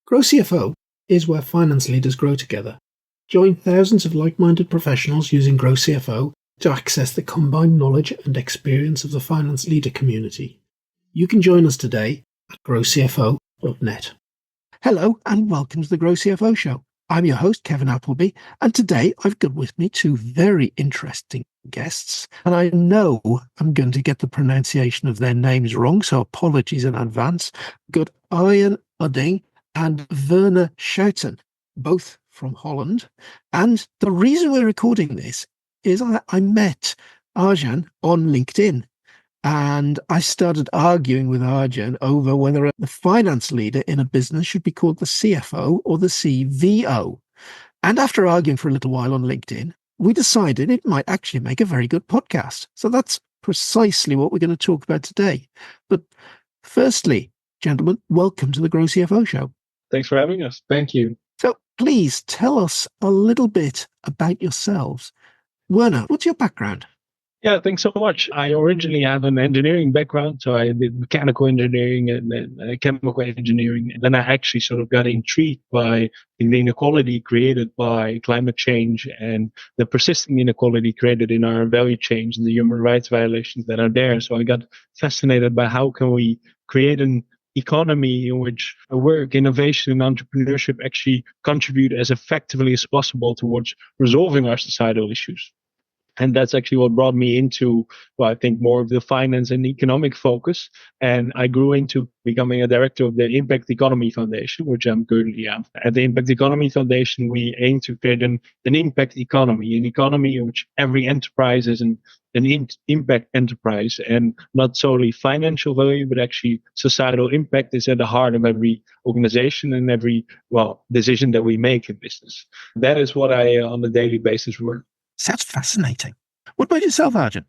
GrowCFO is where finance leaders grow together. Join thousands of like-minded professionals using GrowCFO to access the combined knowledge and experience of the finance leader community. You can join us today at growcfo.net. Hello and welcome to the GrowCFO Show. I'm your host, Kevin Appleby, and today I've got with me two very interesting guests, and I know I'm going to get the pronunciation of their names wrong, so apologies in advance. I've got Arjan Udding and Werner Schouten, both from Holland. And the reason we're recording this is I met Arjan on LinkedIn. And I started arguing with Arjan over whether the finance leader in a business should be called the CFO or the CVO. And after arguing for a little while on LinkedIn, we decided it might actually make a very good podcast. So that's precisely what we're going to talk about today. But firstly, gentlemen, welcome to the GrowCFO Show. Thanks for having us. Thank you. So please tell us a little bit about yourselves. Werner, what's your background? Yeah, thanks so much. I originally have an engineering background, so I did mechanical engineering and then chemical engineering. And then I actually sort of got intrigued by the inequality created by climate change and the persisting inequality created in our value chains and the human rights violations that are there. So I got fascinated by how can we create an economy in which work, innovation, and entrepreneurship actually contribute as effectively as possible towards resolving our societal issues. And that's actually what brought me into, well, I think more of the finance and economic focus. And I grew into becoming a director of the Impact Economy Foundation, which I'm currently at. At the Impact Economy Foundation, we aim to create an impact economy, an economy in which every enterprise is an impact enterprise, and not solely financial value, but actually societal impact is at the heart of every organization and every, decision that we make in business. That is what I, on a daily basis, work. Sounds fascinating. What about yourself, Arjan?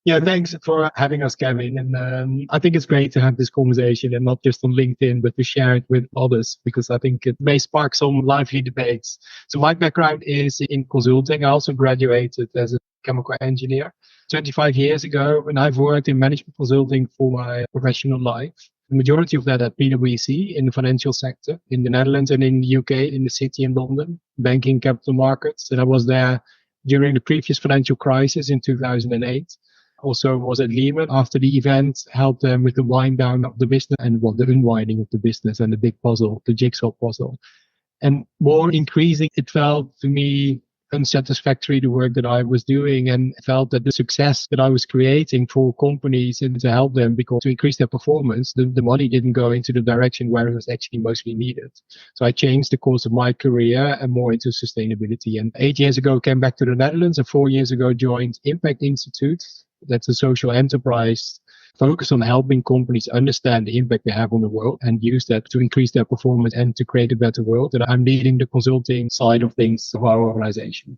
Yeah, thanks for having us, Kevin. And I think it's great to have this conversation and not just on LinkedIn, but to share it with others, because I think it may spark some lively debates. So my background is in consulting. I also graduated as a chemical engineer 25 years ago, and I've worked in management consulting for my professional life. The majority of that at PwC in the financial sector in the Netherlands and in the UK, in the city in London, banking, capital markets. And I was there during the previous financial crisis in 2008. Also was at Lehman after the event, helped them with the wind down of the business and the unwinding of the business and the big puzzle, the jigsaw puzzle. And more increasing, it felt to me unsatisfactory, the work that I was doing, and felt that the success that I was creating for companies and to help them because to increase their performance, the money didn't go into the direction where it was actually mostly needed. So I changed the course of my career and more into sustainability. And 8 years ago, came back to the Netherlands, and 4 years ago joined Impact Institute. That's a social enterprise focused on helping companies understand the impact they have on the world and use that to increase their performance and to create a better world. And I'm leading the consulting side of things of our organization.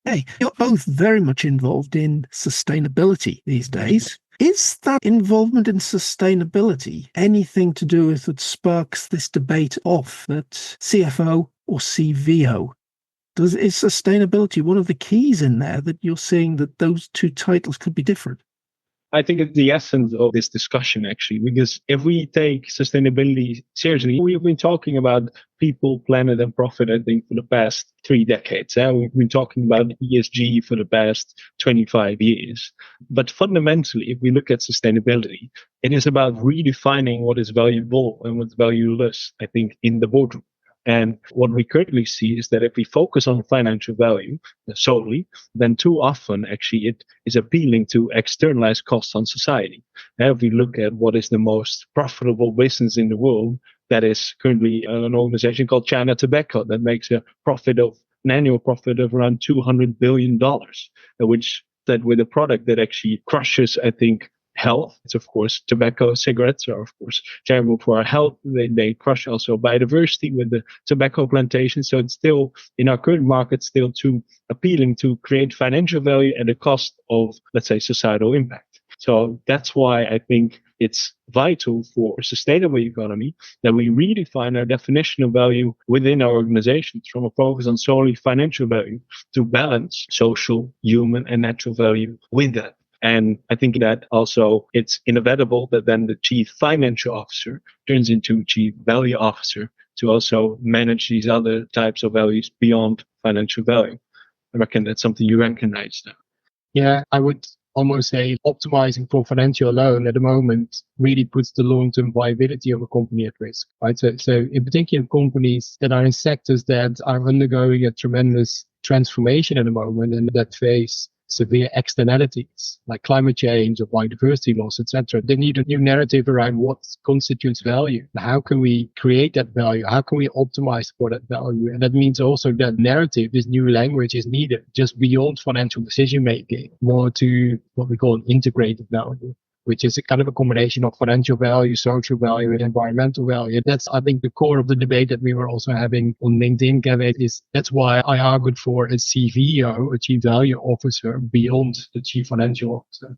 Hey, you're both very much involved in sustainability these days. Is that involvement in sustainability anything to do with what sparks this debate off, that CFO or CVO? Is sustainability one of the keys in there that you're seeing that those two titles could be different? I think it's the essence of this discussion, actually, because if we take sustainability seriously, we've been talking about people, planet, and profit, I think, for the past 3 decades. We've been talking about ESG for the past 25 years. But fundamentally, if we look at sustainability, it is about redefining what is valuable and what's valueless, I think, in the boardroom. And what we currently see is that if we focus on financial value solely, then too often actually it is appealing to externalize costs on society. And if we look at what is the most profitable business in the world, that is currently an organization called China Tobacco that makes an annual profit of around $200 billion, which that with a product that actually crushes, I think, health. It's of course tobacco, cigarettes are of course terrible for our health. They crush also biodiversity with the tobacco plantation. So it's still in our current market still too appealing to create financial value at the cost of, let's say, societal impact. So that's why I think it's vital for a sustainable economy that we redefine our definition of value within our organizations from a focus on solely financial value to balance social, human, and natural value with that. And I think that also it's inevitable that then the chief financial officer turns into chief value officer to also manage these other types of values beyond financial value. I reckon that's something you recognize now. Yeah, I would almost say optimizing for financial alone at the moment really puts the long-term viability of a company at risk, right? So in particular, companies that are in sectors that are undergoing a tremendous transformation at the moment and that face severe externalities like climate change or biodiversity loss, etc. They need a new narrative around what constitutes value. How can we create that value? How can we optimize for that value? And that means also that narrative, this new language is needed just beyond financial decision making, more to what we call an integrated value, which is a kind of a combination of financial value, social value, and environmental value. That's, I think, the core of the debate that we were also having on LinkedIn, Kevin, is that's why I argued for a CVO, a Chief Value Officer, beyond the Chief Financial Officer.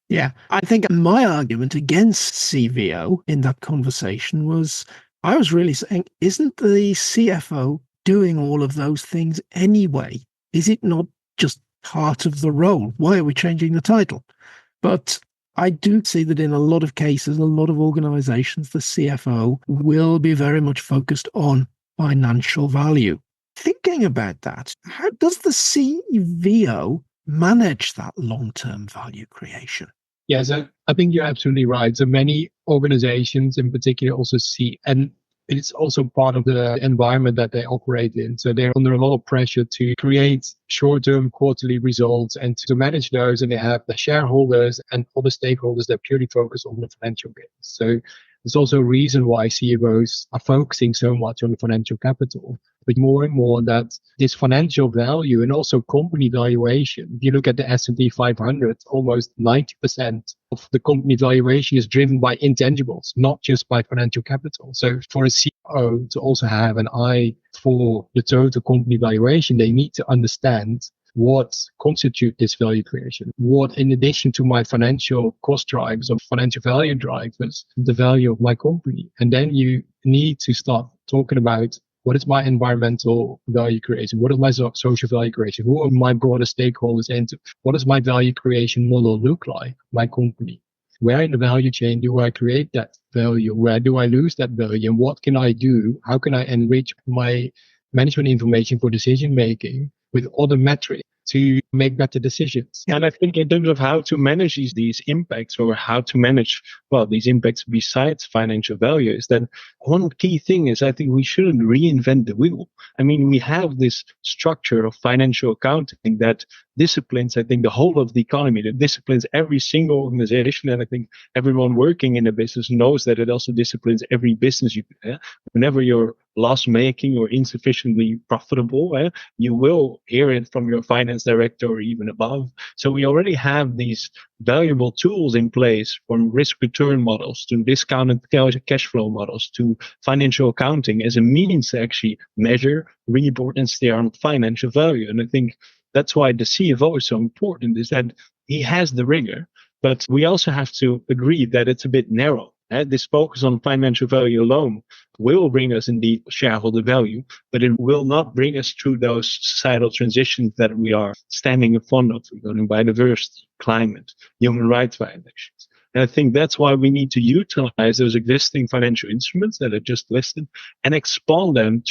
Yeah, I think my argument against CVO in that conversation was, I was really saying, isn't the CFO doing all of those things anyway? Is it not just part of the role? Why are we changing the title? But I do see that in a lot of cases, a lot of organizations, the CFO will be very much focused on financial value. Thinking about that, how does the CVO manage that long-term value creation? Yeah, so I think you're absolutely right. So many organizations in particular also see, and it's also part of the environment that they operate in. So they're under a lot of pressure to create short-term quarterly results and to manage those. And they have the shareholders and other stakeholders that purely focus on the financial gains. So there's also a reason why CFOs are focusing so much on the financial capital. But more and more that this financial value and also company valuation, if you look at the S&P 500, almost 90% of the company valuation is driven by intangibles, not just by financial capital. So for a CEO to also have an eye for the total company valuation, they need to understand what constitute this value creation, what in addition to my financial cost drivers or financial value drivers, the value of my company. And then you need to start talking about what is my environmental value creation, what is my social value creation, who are my broader stakeholders, and what does my value creation model look like, my company. Where in the value chain do I create that value? Where do I lose that value? And what can I do? How can I enrich my management information for decision making with other metrics to make better decisions? And I think in terms of how to manage these impacts, or how to manage, these impacts besides financial value, is that one key thing is I think we shouldn't reinvent the wheel. I mean, we have this structure of financial accounting that disciplines, I think, the whole of the economy, that disciplines every single organization. And I think everyone working in a business knows that it also disciplines every business you do. Whenever you're loss making or insufficiently profitable, you will hear it from your finance director or even above. So we already have these valuable tools in place, from risk return models to discounted cash flow models to financial accounting, as a means to actually measure, report, and steer on financial value. And I think that's why the CFO is so important, is that he has the rigor, but we also have to agree that it's a bit narrow. This focus on financial value alone will bring us indeed shareholder value, but it will not bring us through those societal transitions that we are standing in front of, regarding biodiversity, climate, human rights violations. And I think that's why we need to utilize those existing financial instruments that are just listed and expand them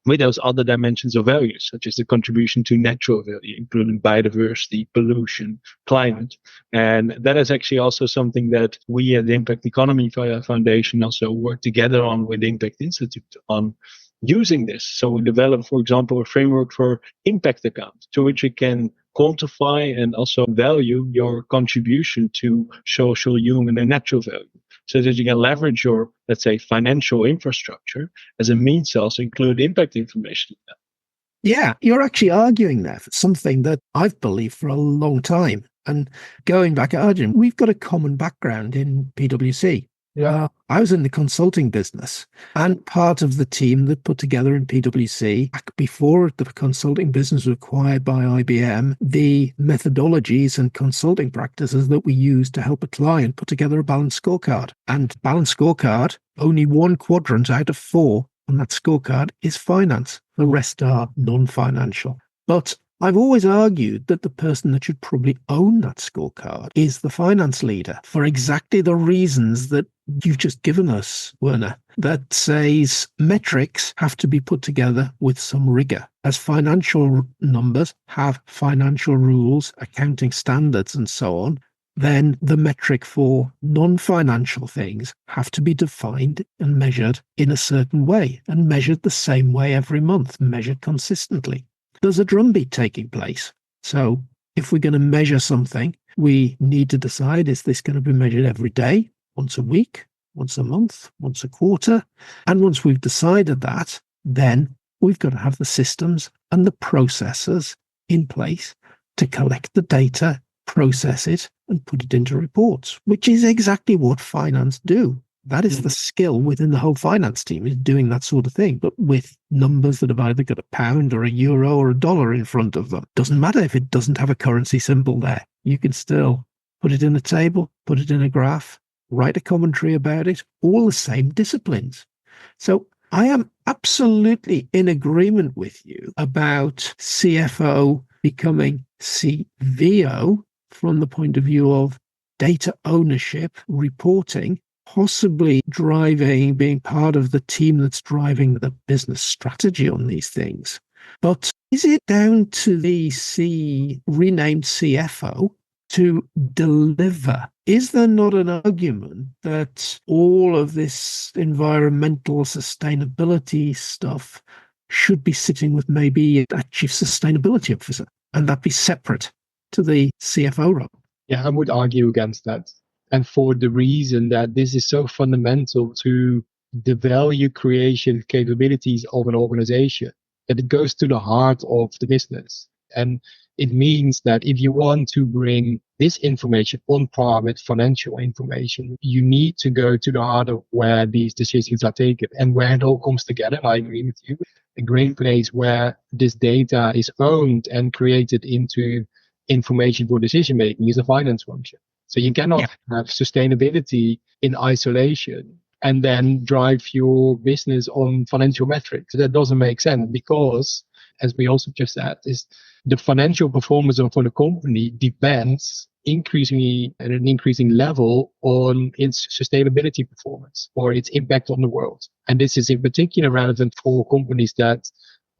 with those other dimensions of value, such as the contribution to natural value, including biodiversity, pollution, climate. And that is actually also something that we at the Impact Economy Foundation also work together on with the Impact Institute on using this. So we developed, for example, a framework for impact accounts, to which we can quantify and also value your contribution to social, human, and natural value, so that you can leverage your, let's say, financial infrastructure as a means to also include impact information in that. Yeah, you're actually arguing there for something that I've believed for a long time. And going back, Arjan, we've got a common background in PwC. Yeah. I was in the consulting business, and part of the team that put together in PwC, back before the consulting business was acquired by IBM, the methodologies and consulting practices that we use to help a client put together a balanced scorecard. And balanced scorecard, only one quadrant out of 4 on that scorecard is finance. The rest are non-financial. But I've always argued that the person that should probably own that scorecard is the finance leader for exactly the reasons that you've just given us, Werner. That says metrics have to be put together with some rigor. As financial numbers have financial rules, accounting standards, and so on, then the metric for non-financial things have to be defined and measured in a certain way, and measured the same way every month, measured consistently. There's a drumbeat taking place. So if we're going to measure something, we need to decide, is this going to be measured every day, once a week, once a month, once a quarter? And once we've decided that, then we've got to have the systems and the processes in place to collect the data, process it, and put it into reports, which is exactly what finance do. That is the skill within the whole finance team, is doing that sort of thing, but with numbers that have either got a pound or a euro or a dollar in front of them. Doesn't matter if it doesn't have a currency symbol there. You can still put it in a table, put it in a graph, write a commentary about it, all the same disciplines. So I am absolutely in agreement with you about CFO becoming CVO from the point of view of data ownership, reporting, possibly being part of the team that's driving the business strategy on these things. But is it down to the renamed CFO to deliver? Is there not an argument that all of this environmental sustainability stuff should be sitting with maybe a chief sustainability officer, and that be separate to the CFO role? Yeah, I would argue against that. And for the reason that this is so fundamental to the value creation capabilities of an organization, that it goes to the heart of the business. And it means that if you want to bring this information on par with financial information, you need to go to the heart of where these decisions are taken and where it all comes together. I agree with you. A great place where this data is owned and created into information for decision making is a finance function. So you cannot have sustainability in isolation and then drive your business on financial metrics. That doesn't make sense because, as we also just said, is the financial performance of a company depends increasingly at an increasing level on its sustainability performance or its impact on the world. And this is in particular relevant for companies that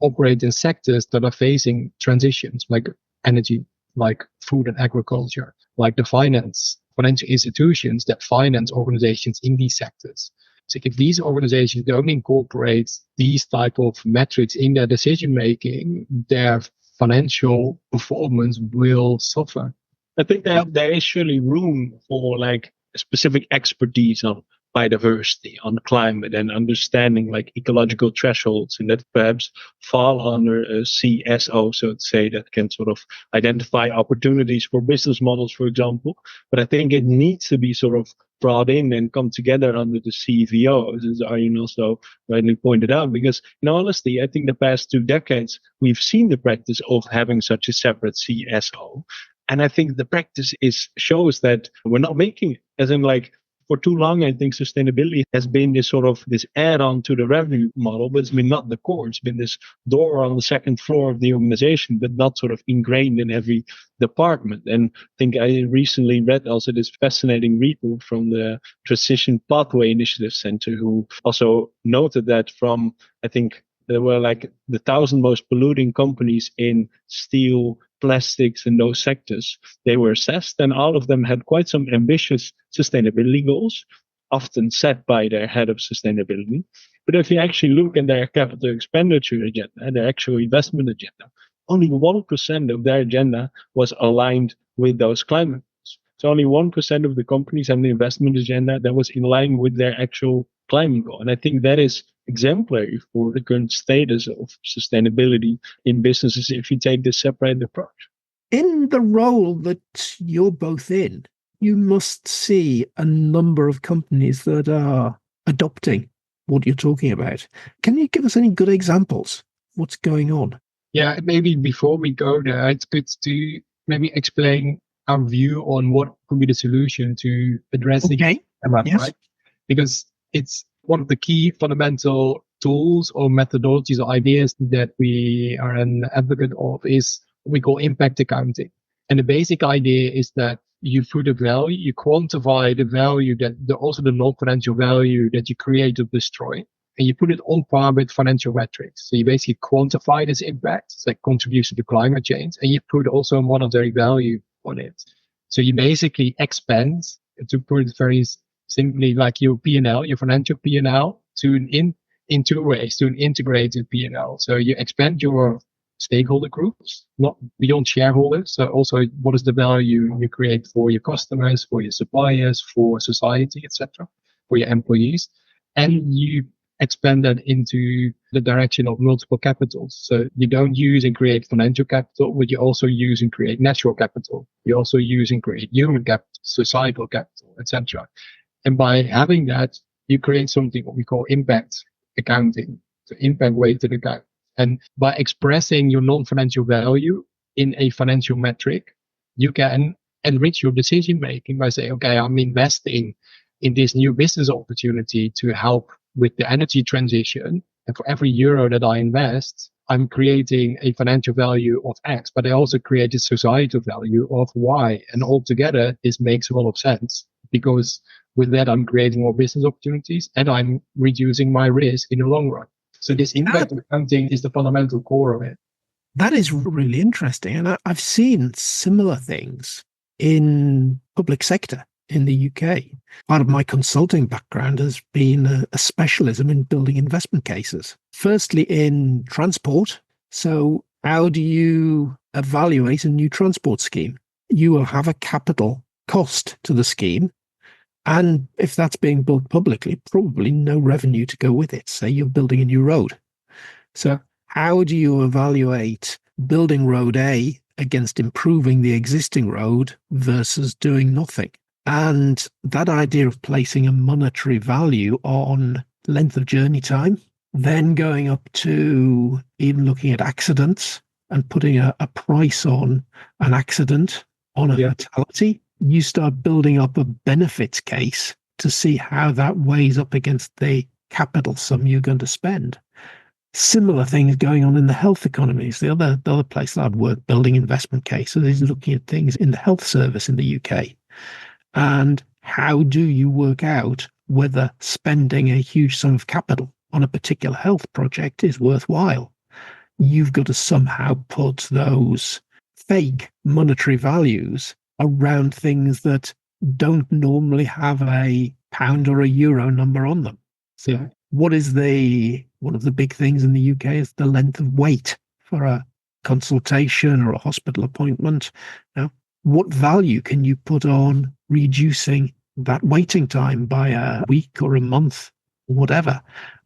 operate in sectors that are facing transitions like energy, like food and agriculture, like the financial institutions that finance organizations in these sectors. So if these organizations don't incorporate these type of metrics in their decision making, their financial performance will suffer. I think that there is surely room for like specific expertise on biodiversity, on climate, and understanding like ecological thresholds, and that perhaps fall under a CSO, so to say, that can sort of identify opportunities for business models, for example. But I think it needs to be sort of brought in and come together under the CVO, as Arjan also rightly pointed out, because in honesty, I think the past 2 decades, we've seen the practice of having such a separate CSO. And I think the practice shows that we're not making it, as in like, for too long, I think sustainability has been this add-on to the revenue model, but it's been not the core. It's been this door on the second floor of the organization, but not sort of ingrained in every department. And I think I recently read also this fascinating report from the Transition Pathway Initiative Center, who also noted that from, I think, there were like the 1,000 most polluting companies in steel, plastics, and those sectors. They were assessed, and all of them had quite some ambitious sustainability goals, often set by their head of sustainability. But if you actually look at their capital expenditure agenda, their actual investment agenda, only 1% of their agenda was aligned with those climate goals. So only 1% of the companies have an investment agenda that was in line with their actual climate goal. And I think that is exemplary for the current status of sustainability in businesses if you take this separate approach. In the role that you're both in, you must see a number of companies that are adopting what you're talking about. Can you give us any good examples? What's going on? Yeah, maybe before we go there, it's good to maybe explain our view on what could be the solution to address the dilemma, right? Because it's one of the key fundamental tools or methodologies or ideas that we are an advocate of is we call impact accounting. And the basic idea is that you put a value, you quantify the value also the non-financial value that you create or destroy, and you put it on par with financial metrics. So you basically quantify this impact, it's like contribution to climate change, and you put also a monetary value on it. So you basically expand, to put it very simply, like your P&L, your financial P&L, in two ways, to an integrated P&L. So you expand your stakeholder groups, not beyond shareholders. So also, what is the value you create for your customers, for your suppliers, for society, etc., for your employees, and you expand that into the direction of multiple capitals. So you don't use and create financial capital, but you also use and create natural capital. You also use and create human capital, societal capital, etc. And by having that, you create something what we call impact accounting, so impact weighted account. And by expressing your non-financial value in a financial metric, you can enrich your decision making by saying, okay, I'm investing in this new business opportunity to help with the energy transition. And for every euro that I invest, I'm creating a financial value of X, but I also create a societal value of Y. And altogether, this makes a lot of sense, because with that, I'm creating more business opportunities and I'm reducing my risk in the long run. So this impact accounting is the fundamental core of it. That is really interesting. And I've seen similar things in public sector in the UK. Part of my consulting background has been a specialism in building investment cases. Firstly, in transport. So how do you evaluate a new transport scheme? You will have a capital cost to the scheme. And if that's being built publicly, probably no revenue to go with it. Say you're building a new road. So how do you evaluate building road A against improving the existing road versus doing nothing? And that idea of placing a monetary value on length of journey time, then going up to even looking at accidents and putting a price on an accident, on a fatality, you start building up a benefits case to see how that weighs up against the capital sum you're going to spend. Similar things going on in the health economies. The other place that I've worked building investment cases is looking at things in the health service in the UK. And how do you work out whether spending a huge sum of capital on a particular health project is worthwhile? You've got to somehow put those fake monetary values around things that don't normally have a pound or a euro number on them. So one of the big things in the UK is the length of wait for a consultation or a hospital appointment. Now, what value can you put on reducing that waiting time by a week or a month or whatever?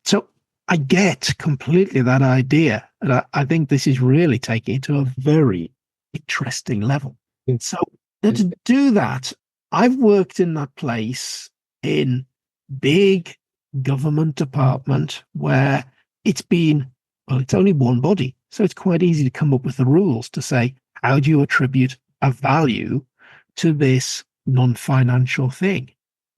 So I get completely that idea. And I think this is really taking it to a very interesting level. So to do that, I've worked in that place in big government department where it's only one body. So it's quite easy to come up with the rules to say, how do you attribute a value to this non-financial thing?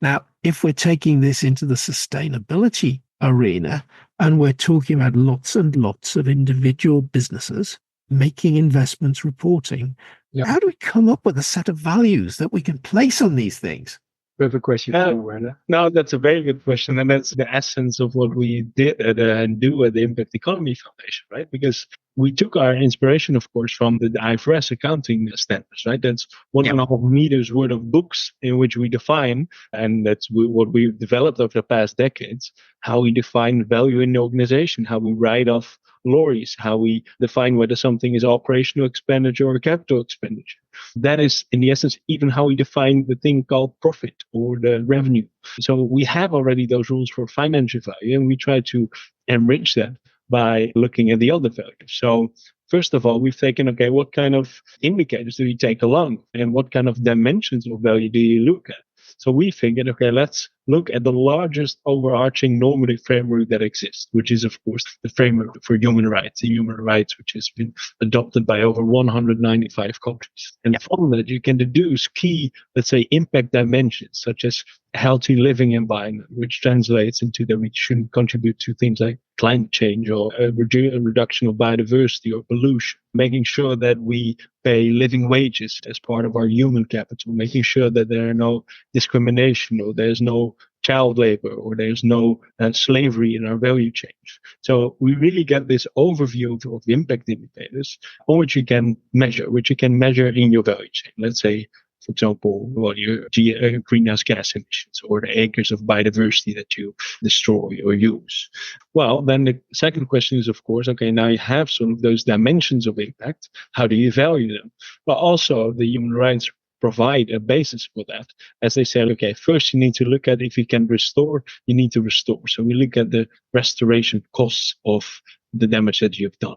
Now, if we're taking this into the sustainability arena and we're talking about lots and lots of individual businesses making investments reporting, how do we come up with a set of values that we can place on these things? Perfect question, Werner. No, that's a very good question. And that's the essence of what we did and do at the Impact Economy Foundation, right? Because we took our inspiration, of course, from the IFRS accounting standards, right? That's 1.5 meters worth of books in which we define, and that's what we've developed over the past decades, how we define value in the organization, how we write off lorries, how we define whether something is operational expenditure or capital expenditure. That is, in the essence, even how we define the thing called profit or the revenue. So we have already those rules for financial value, and we try to enrich that by looking at the other values. So first of all, we've taken, okay, what kind of indicators do we take along and what kind of dimensions of value do you look at? So we figured, okay, let's look at the largest overarching normative framework that exists, which is, of course, the framework for human rights, the human rights, which has been adopted by over 195 countries. And from that, you can deduce key, let's say, impact dimensions, such as a healthy living environment, which translates into that we shouldn't contribute to things like climate change or a reduction of biodiversity or pollution, making sure that we pay living wages as part of our human capital, making sure that there are no discrimination or there's no child labor or there's no slavery in our value chain. So we really get this overview of impact indicators on which you can measure, in your value chain. Let's say, for example, your greenhouse gas emissions or the acres of biodiversity that you destroy or use. Well, then the second question is, of course, okay, now you have sort of those dimensions of impact. How do you value them? But also the human rights provide a basis for that. As they say, okay, first you need to look at if you can restore, you need to restore. So we look at the restoration costs of the damage that you've done.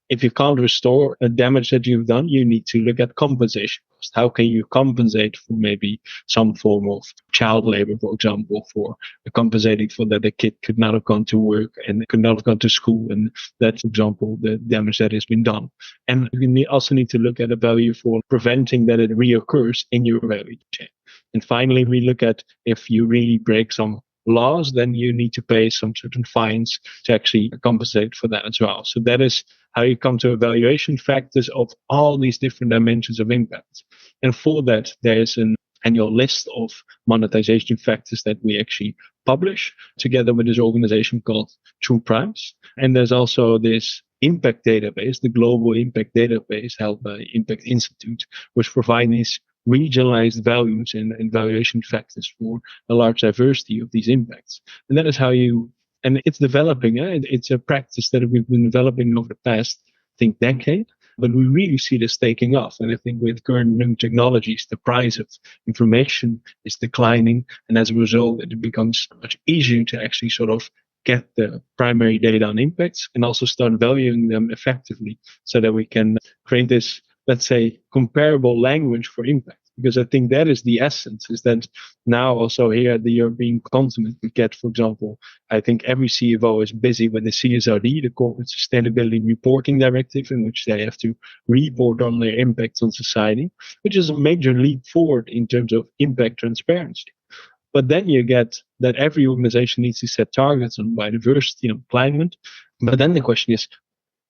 If you can't restore a damage that you've done, you need to look at compensation cost. How can you compensate for maybe some form of child labor, for example, for compensating for that the kid could not have gone to work and could not have gone to school, and that's, for example, the damage that has been done. And you also need to look at a value for preventing that it reoccurs in your value chain. And finally, we look at if you really break some laws, then you need to pay some certain fines to actually compensate for that as well. So that is how you come to evaluation factors of all these different dimensions of impact. And for that, there is an annual list of monetization factors that we actually publish together with this organization called True Primes. And there's also this impact database, the global impact database held by Impact Institute, which provides these regionalized values and valuation factors for a large diversity of these impacts. And that is how and it's developing. It's a practice that we've been developing over the past, I think, decade. But we really see this taking off. And I think with current new technologies, the price of information is declining. And as a result, it becomes much easier to actually sort of get the primary data on impacts and also start valuing them effectively so that we can create this, let's say, comparable language for impact. Because I think that is the essence, is that now also here at the European continent, we get, for example, I think every CFO is busy with the CSRD, the Corporate Sustainability Reporting Directive, in which they have to report on their impacts on society, which is a major leap forward in terms of impact transparency. But then you get that every organization needs to set targets on biodiversity and climate. But then the question is,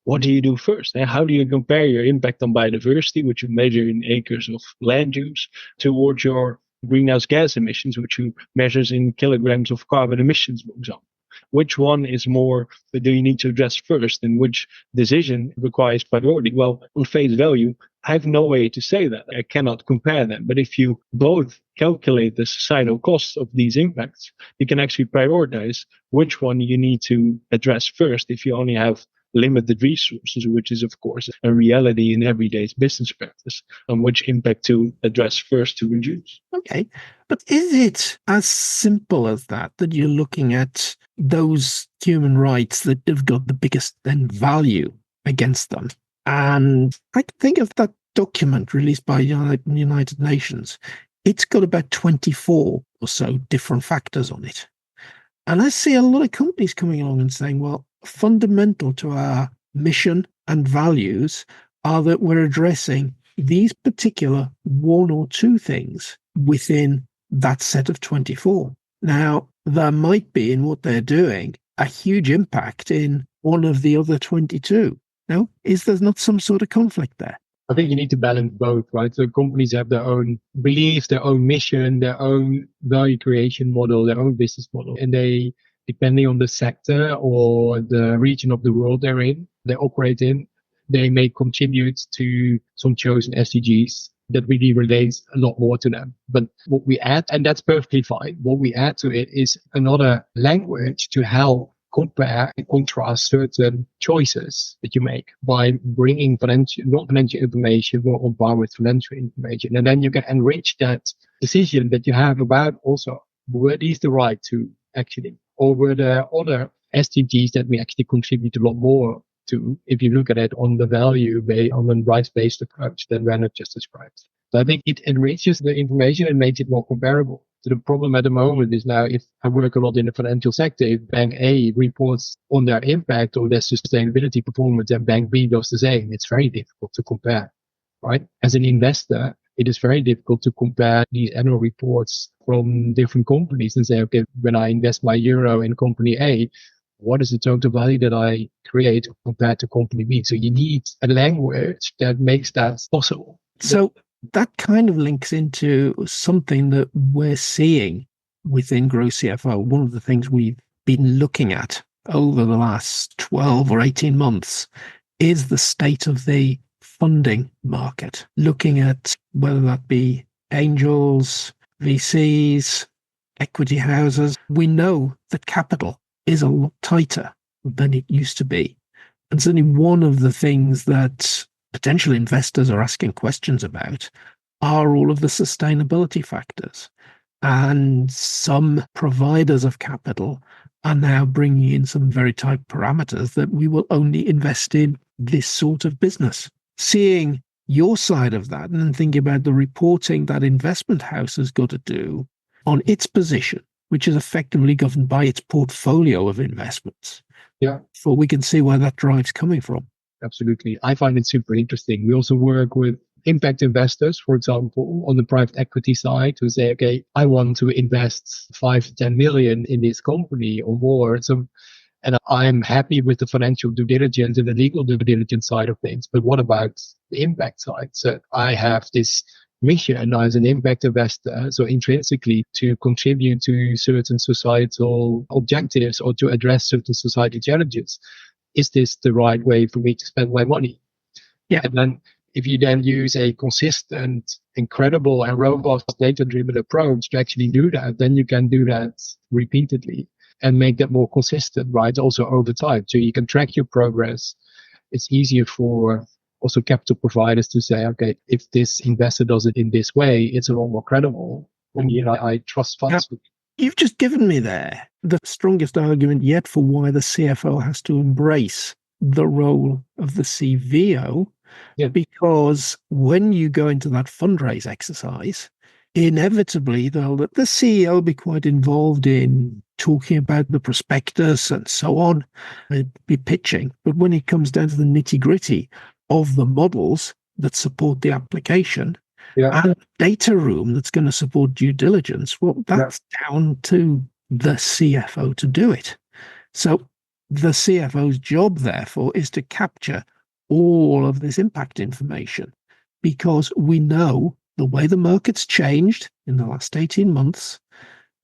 what do you do first? And how do you compare your impact on biodiversity, which you measure in acres of land use, towards your greenhouse gas emissions, which you measure in kilograms of carbon emissions, for example? Which one is more, do you need to address first, and which decision requires priority? Well, on face value, I have no way to say that. I cannot compare them. But if you both calculate the societal costs of these impacts, you can actually prioritize which one you need to address first if you only have limited resources, which is, of course, a reality in everyday business practice, and which impact to address first to reduce. Okay. But is it as simple as that you're looking at those human rights that have got the biggest then value against them? And I can think of that document released by United Nations. It's got about 24 or so different factors on it. And I see a lot of companies coming along and saying, well, fundamental to our mission and values are that we're addressing these particular one or two things within that set of 24. Now, there might be in what they're doing a huge impact in one of the other 22. Now, is there not some sort of conflict there? I think you need to balance both, right? So companies have their own beliefs, their own mission, their own value creation model, their own business model. And they, depending on the sector or the region of the world they operate in, they may contribute to some chosen SDGs that really relates a lot more to them. But what we add, and that's perfectly fine, what we add to it is another language to help compare and contrast certain choices that you make by bringing non-financial information more on par with financial information. And then you can enrich that decision that you have about also, were these the right to actually, or were there other SDGs that we actually contribute a lot more to, if you look at it on the value based, on the rights-based approach that Werner just described. So I think it enriches the information and makes it more comparable. So the problem at the moment is now, if I work a lot in the financial sector, if Bank A reports on their impact or their sustainability performance and Bank B does the same, it's very difficult to compare, right? As an investor, it is very difficult to compare these annual reports from different companies and say, okay, when I invest my euro in company A, what is the total value that I create compared to company B? So you need a language that makes that possible. So that kind of links into something that we're seeing within GrowCFO. One of the things we've been looking at over the last 12 or 18 months is the state of the funding market, looking at whether that be angels, VCs, equity houses. We know that capital is a lot tighter than it used to be. And certainly one of the things that potential investors are asking questions about are all of the sustainability factors. And some providers of capital are now bringing in some very tight parameters that we will only invest in this sort of business. Seeing your side of that and thinking about the reporting that investment house has got to do on its position, which is effectively governed by its portfolio of investments. Yeah. So we can see where that drive's coming from. Absolutely. I find it super interesting. We also work with impact investors, for example, on the private equity side, who say, okay, I want to invest 5 to 10 million in this company or more. And I'm happy with the financial due diligence and the legal due diligence side of things. But what about the impact side? So I have this mission as an impact investor, so intrinsically to contribute to certain societal objectives or to address certain society challenges. Is this the right way for me to spend my money? Yeah. And then if you then use a consistent, incredible and robust data-driven approach to actually do that, then you can do that repeatedly and make that more consistent, right? Also over time. So you can track your progress. It's easier for also capital providers to say, okay, if this investor does it in this way, it's a lot more credible. And I trust funds. You've just given me there the strongest argument yet for why the CFO has to embrace the role of the CVO. Yeah. Because when you go into that fundraise exercise, inevitably, though, the CEO will be quite involved in talking about the prospectus and so on, and be pitching. But when it comes down to the nitty-gritty of the models that support the application, and data room that's going to support due diligence, well, that's down to the CFO to do it. So the CFO's job, therefore, is to capture all of this impact information, because we know the way the market's changed in the last 18 months,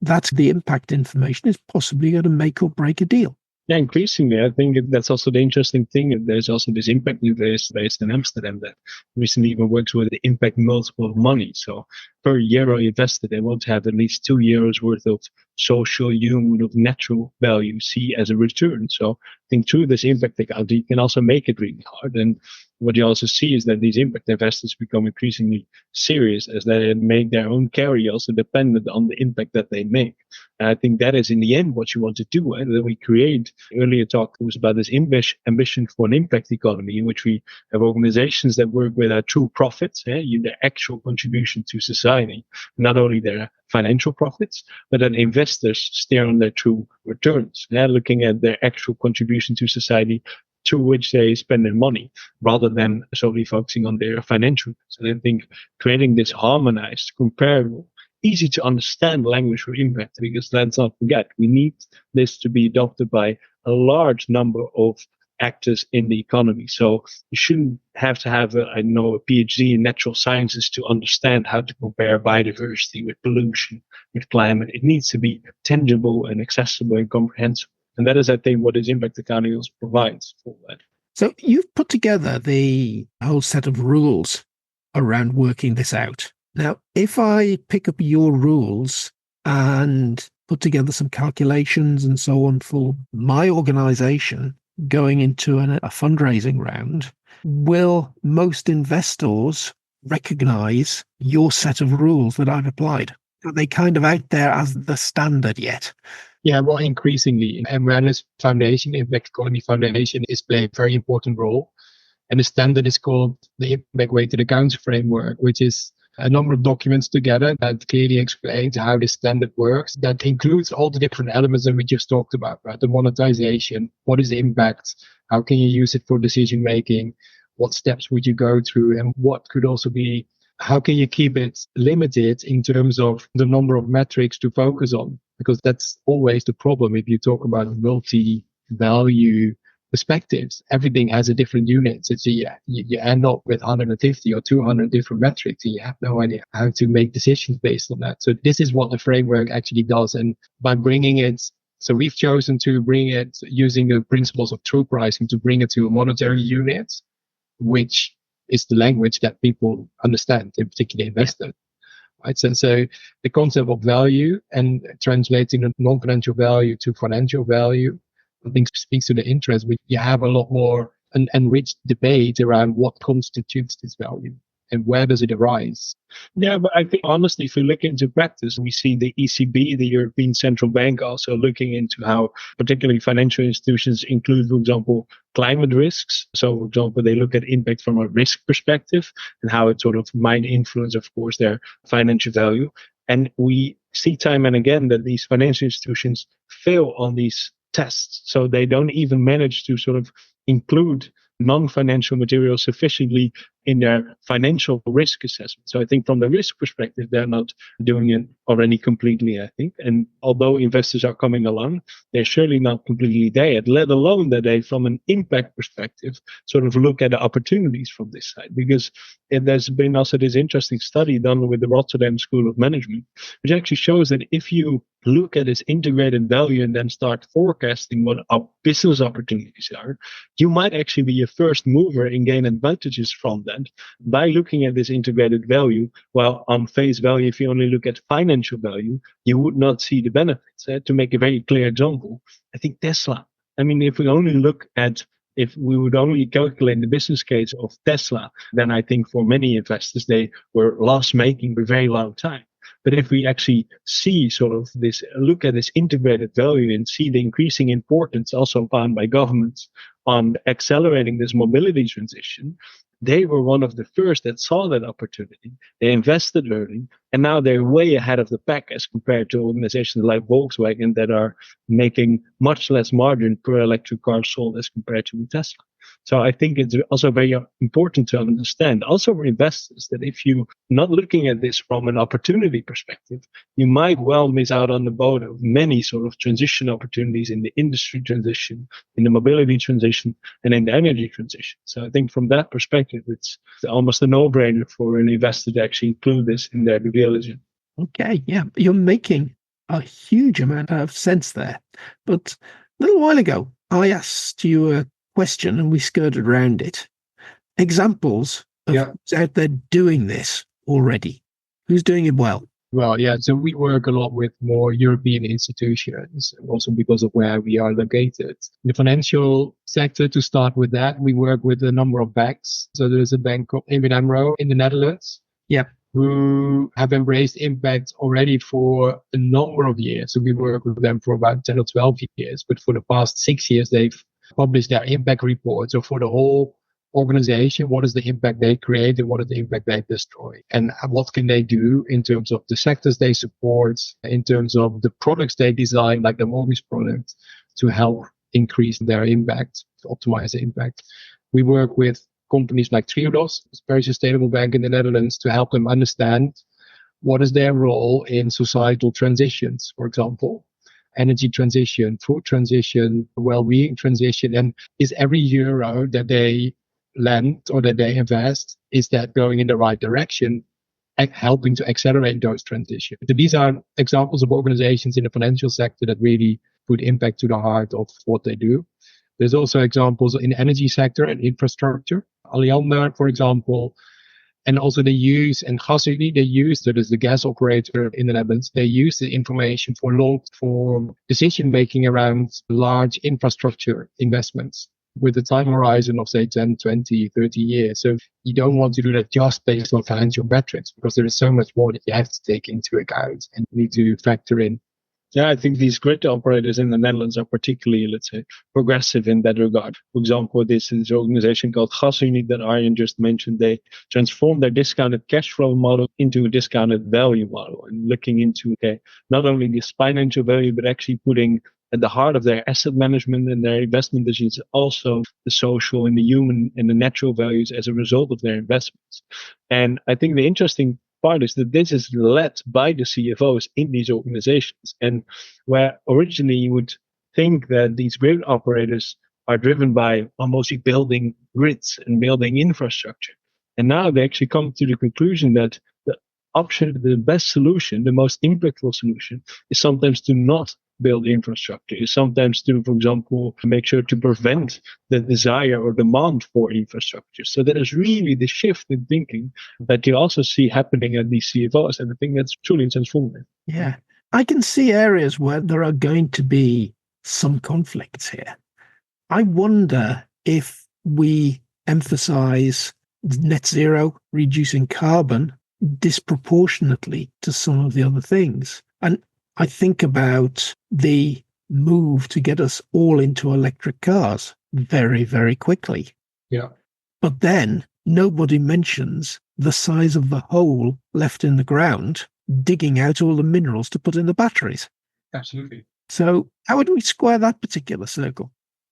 that the impact information is possibly going to make or break a deal. Yeah, increasingly, I think that's also the interesting thing. There's also this impact invest based in Amsterdam that recently even works with the impact multiple of money. So per euro invested, they want to have at least €2 worth of social, human, of natural value see as a return. So I think through this impact account, you can also make it really hard. And what you also see is that these impact investors become increasingly serious as they make their own carry also dependent on the impact that they make. And I think that is in the end what you want to do. And that we create, earlier talk was about this ambition for an impact economy in which we have organizations that work with true profits, their actual contribution to society, not only their financial profits, but then investors steer on their true returns, looking at their actual contribution to society through which they spend their money, rather than solely focusing on their financial. So I think creating this harmonized, comparable, easy to understand language for impact, because let's not forget, we need this to be adopted by a large number of actors in the economy. So you shouldn't have to have a PhD in natural sciences to understand how to compare biodiversity with pollution, with climate. It needs to be tangible and accessible and comprehensible. And that is, I think, what this impact accounting also provides for that. So you've put together the whole set of rules around working this out. Now, if I pick up your rules and put together some calculations and so on for my organization going into a fundraising round, will most investors recognize your set of rules that I've applied? Are they kind of out there as the standard yet? Yeah, well, increasingly. And Werner's foundation, Impact Economy Foundation, is playing a very important role. And the standard is called the Impact Weighted Accounts Framework, which is a number of documents together that clearly explains how this standard works. That includes all the different elements that we just talked about, right? The monetization, what is the impact, how can you use it for decision making, what steps would you go through, and what could also be, how can you keep it limited in terms of the number of metrics to focus on? Because that's always the problem if you talk about multi-value perspectives. Everything has a different unit. So you end up with 150 or 200 different metrics, and you have no idea how to make decisions based on that. So this is what the framework actually does. And by bringing it, so we've chosen to bring it using the principles of true pricing to bring it to a monetary unit, which is the language that people understand, in particular investors. Right? So the concept of value and translating the non-financial value to financial value, I think speaks to the interest. You have a lot more an enriched debate around what constitutes this value and where does it arise. Yeah, but I think honestly, if you look into practice, we see the ECB, the European Central Bank, also looking into how particularly financial institutions include, for example, climate risks. So, for example, they look at impact from a risk perspective and how it sort of might influence, of course, their financial value. And we see time and again that these financial institutions fail on these tests. So they don't even manage to sort of include non-financial material sufficiently in their financial risk assessment. So I think from the risk perspective, they're not doing it already completely, I think. And although investors are coming along, they're surely not completely there yet, let alone that they, from an impact perspective, sort of look at the opportunities from this side. Because there's been also this interesting study done with the Rotterdam School of Management, which actually shows that if you look at this integrated value and then start forecasting what our business opportunities are, you might actually be a first mover and gain advantages from that by looking at this integrated value. While on face value, if you only look at financial value, you would not see the benefits. To make a very clear example, I think Tesla, I mean, if we would only calculate the business case of Tesla, then I think for many investors, they were loss making for a very long time. But if we actually see sort of this, look at this integrated value and see the increasing importance also found by governments on accelerating this mobility transition, they were one of the first that saw that opportunity. They invested early, and now they're way ahead of the pack as compared to organizations like Volkswagen that are making much less margin per electric car sold as compared to Tesla. So I think it's also very important to understand, also for investors, that if you're not looking at this from an opportunity perspective, you might well miss out on the boat of many sort of transition opportunities in the industry transition, in the mobility transition, and in the energy transition. So I think from that perspective, it's almost a no-brainer for an investor to actually include this in their due diligence. Okay, yeah, you're making a huge amount of sense there. But a little while ago, I asked you a question and we skirted around it. Examples of who's out there doing this already. Who's doing it well? Well, yeah, so we work a lot with more European institutions, also because of where we are located. In the financial sector, to start with that, we work with a number of banks. So there's a bank called ABN AMRO in the Netherlands. Yeah. Who have embraced impact already for a number of years. So we work with them for about 10 or 12 years, but for the past 6 years, they've published their impact report. So for the whole organization, what is the impact they create and what is the impact they destroy? And what can they do in terms of the sectors they support, in terms of the products they design, like the mortgage product, to help increase their impact, to optimize the impact. We work with companies like Triodos, a very sustainable bank in the Netherlands, to help them understand what is their role in societal transitions, for example, energy transition, food transition, well-being transition, and is every euro that they lend or that they invest, is that going in the right direction and helping to accelerate those transitions? So these are examples of organizations in the financial sector that really put impact to the heart of what they do. There's also examples in the energy sector and infrastructure. Alliander, for example, and also they use, that is the gas operator in the Netherlands, they use the information for long-form decision-making around large infrastructure investments with a time horizon of, say, 10, 20, 30 years. So you don't want to do that just based on financial metrics, because there is so much more that you have to take into account and need to factor in. Yeah, I think these grid operators in the Netherlands are particularly, let's say, progressive in that regard. For example, this organization called GasUnie that Arjan just mentioned, they transformed their discounted cash flow model into a discounted value model and looking into, okay, not only this financial value, but actually putting at the heart of their asset management and their investment decisions also the social and the human and the natural values as a result of their investments. And I think the interesting part is that this is led by the CFOs in these organizations. And where originally you would think that these grid operators are driven by almost building grids and building infrastructure. And now they actually come to the conclusion that the option, the best solution, the most impactful solution is sometimes to not build infrastructure, is sometimes to, for example, make sure to prevent the desire or demand for infrastructure. So that is really the shift in thinking that you also see happening at these CFOs. And I think that's truly transformative. Yeah. I can see areas where there are going to be some conflicts here. I wonder if we emphasize net zero, reducing carbon disproportionately to some of the other things. And I think about the move to get us all into electric cars very, very quickly. Yeah. But then nobody mentions the size of the hole left in the ground, digging out all the minerals to put in the batteries. Absolutely. So how would we square that particular circle?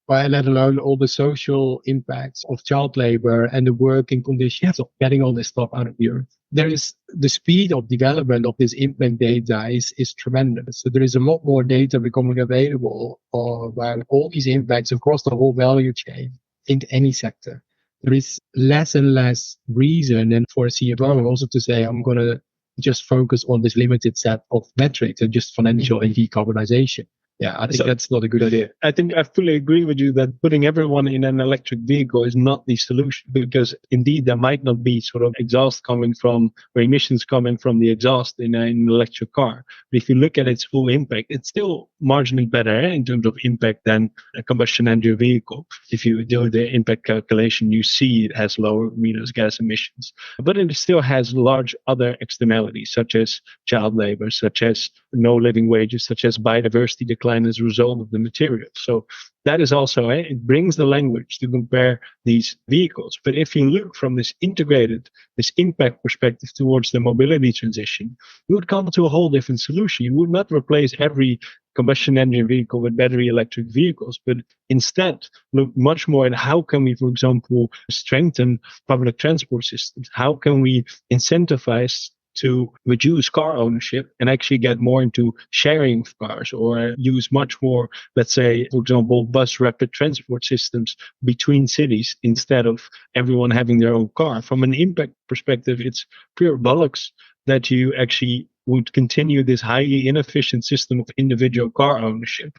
Well, let alone all the social impacts of child labor and the working conditions of getting all this stuff out of the earth. There is the speed of development of this impact data is tremendous. So there is a lot more data becoming available about all these impacts across the whole value chain in any sector. There is less and less reason and for a CFO also to say, I'm going to just focus on this limited set of metrics and just financial and decarbonization. Yeah, I think that's not a good idea. I think I fully agree with you that putting everyone in an electric vehicle is not the solution, because indeed there might not be sort of exhaust coming from or emissions coming from the exhaust in an electric car. But if you look at its full impact, it's still marginally better in terms of impact than a combustion engine vehicle. If you do the impact calculation, you see it has lower greenhouse gas emissions, but it still has large other externalities, such as child labor, such as no living wages, such as biodiversity decline as a result of the material. So that is also, it brings the language to compare these vehicles. But if you look from this integrated, this impact perspective towards the mobility transition, you would come to a whole different solution. You would not replace every combustion engine vehicle with battery electric vehicles, but instead look much more at how can we, for example, strengthen public transport systems? How can we incentivize to reduce car ownership and actually get more into sharing of cars, or use much more, let's say, for example, bus rapid transport systems between cities instead of everyone having their own car. From an impact perspective, it's pure bollocks that you actually would continue this highly inefficient system of individual car ownership.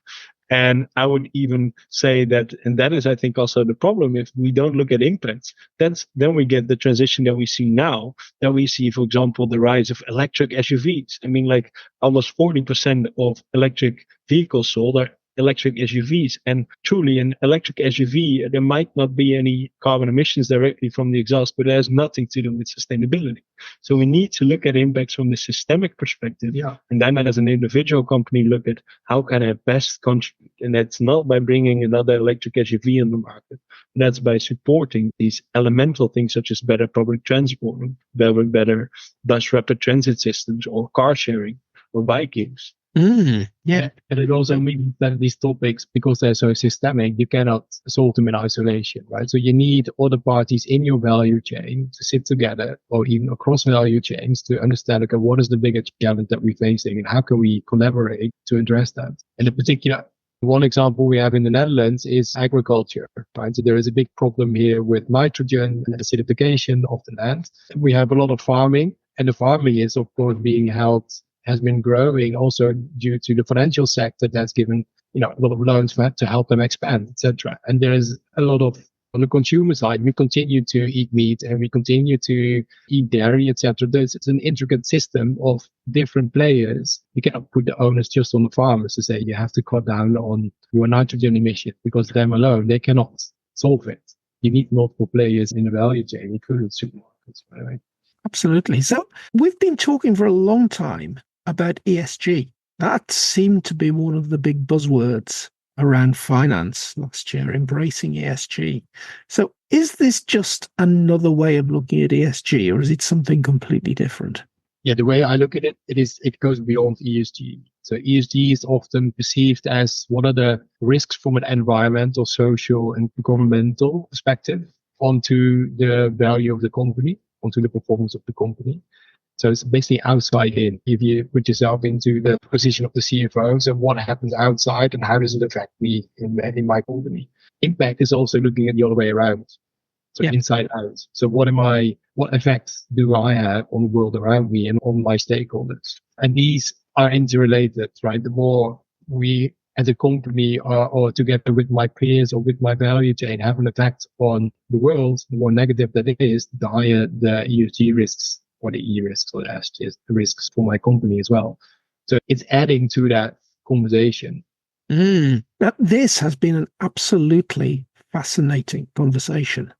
And I would even say that, and that is, I think, also the problem, if we don't look at impacts, then we get the transition that we see now, that we see, for example, the rise of electric SUVs. I mean, like almost 40% of electric vehicles sold are electric SUVs. And truly, an electric SUV, there might not be any carbon emissions directly from the exhaust, but it has nothing to do with sustainability. So we need to look at impacts from the systemic perspective. Yeah. And then as an individual company, look at how can I best contribute. And that's not by bringing another electric SUV on the market. That's by supporting these elemental things such as better public transport, better bus rapid transit systems, or car sharing, or bike use. Yeah, and it also means that these topics, because they're so systemic, you cannot solve them in isolation, right? So you need other parties in your value chain to sit together, or even across value chains, to understand, okay, what is the biggest challenge that we're facing and how can we collaborate to address that? And in particular, one example we have in the Netherlands is agriculture, right? So there is a big problem here with nitrogen and acidification of the land. We have a lot of farming, and the farming is, of course, being helped, has been growing also due to the financial sector that's given, a lot of loans to help them expand, etc. And there is a lot of, on the consumer side, we continue to eat meat and we continue to eat dairy, etc. It's an intricate system of different players. You cannot put the onus just on the farmers to say you have to cut down on your nitrogen emission, because them alone, they cannot solve it. You need multiple players in the value chain, including supermarkets, by the way. Absolutely. So we've been talking for a long time about ESG, That seemed to be one of the big buzzwords around finance last year, embracing ESG. So is this just another way of looking at ESG, or is it something completely different? Yeah, the way I look at it, it goes beyond ESG. So ESG is often perceived as what are the risks from an environmental, social, and governmental perspective onto the value of the company, onto the performance of the company. So it's basically outside in. If you put yourself into the position of the CFO, so what happens outside and how does it affect me in my company? Impact is also looking at the other way around. So inside out. So what effects do I have on the world around me and on my stakeholders? And these are interrelated, right? The more we as a company or together with my peers or with my value chain have an effect on the world, the more negative that it is, the higher the ESG risks or the E risks or the risks for my company as well. So it's adding to that conversation. Now, this has been an absolutely fascinating conversation.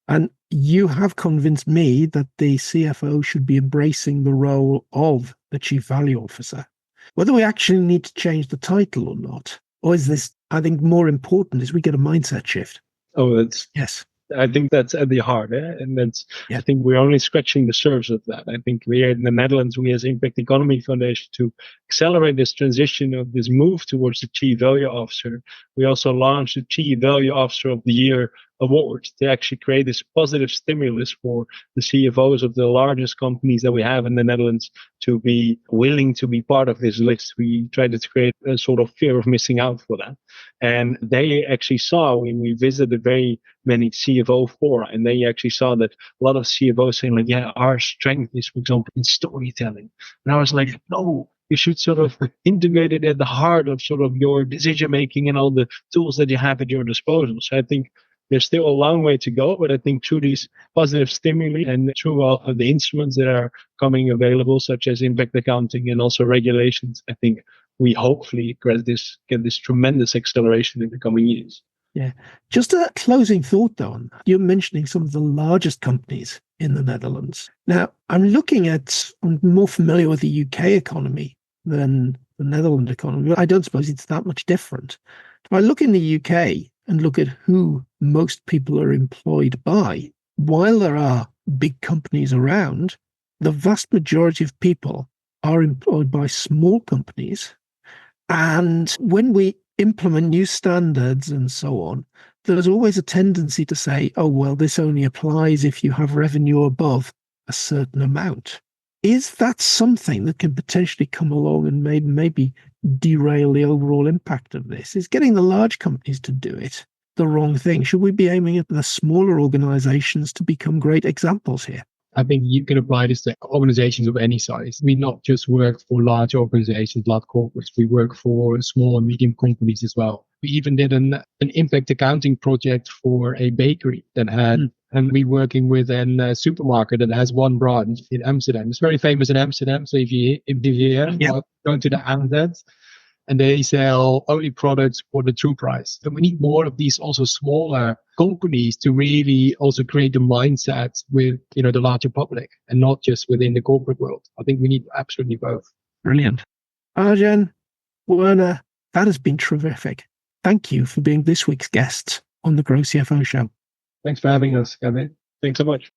And you have convinced me that the CFO should be embracing the role of the Chief Value Officer. Whether we actually need to change the title or not, or is this, I think more important is we get a mindset shift. Yes. I think that's at the heart, and I think we're only scratching the surface of that. I think we are in the Netherlands, we as Impact Economy Foundation, to accelerate this transition of this move towards the Chief Value Officer. We also launched the Chief Value Officer of the Year award to actually create this positive stimulus for the CFOs of the largest companies that we have in the Netherlands to be willing to be part of this list. We tried to create a sort of fear of missing out for that. And they actually saw, when we visited very many CFO fora, and they actually saw that a lot of CFOs saying like, yeah, our strength is, for example, in storytelling. And I was like, no, you should sort of integrate it at the heart of sort of your decision making and all the tools that you have at your disposal. So I think there's still a long way to go, but I think through these positive stimuli and through all of the instruments that are coming available, such as impact accounting and also regulations, I think we hopefully get this tremendous acceleration in the coming years. Yeah. Just a closing thought, though. You're mentioning some of the largest companies in the Netherlands. Now, I'm more familiar with the UK economy than the Netherlands economy. I don't suppose it's that much different. If I look in the UK and look at who most people are employed by, while there are big companies around, the vast majority of people are employed by small companies. And when we implement new standards and so on, there's always a tendency to say, oh, well, this only applies if you have revenue above a certain amount. Is that something that can potentially come along and maybe derail the overall impact of this? Is getting the large companies to do it the wrong thing? Should we be aiming at the smaller organizations to become great examples here? I think you can apply this to organizations of any size. We not just work for large organizations, large corporates. We work for small and medium companies as well. We even did an impact accounting project for a bakery that had, and we're working with a supermarket that has one branch in Amsterdam. It's very famous in Amsterdam. So if you go to the Amsterdam, and they sell only products for the true price. And we need more of these also smaller companies to really also create the mindset with, the larger public and not just within the corporate world. I think we need absolutely both. Brilliant. Arjan, Werner, that has been terrific. Thank you for being this week's guests on the GrowCFO Show. Thanks for having us, Kevin. Thanks so much.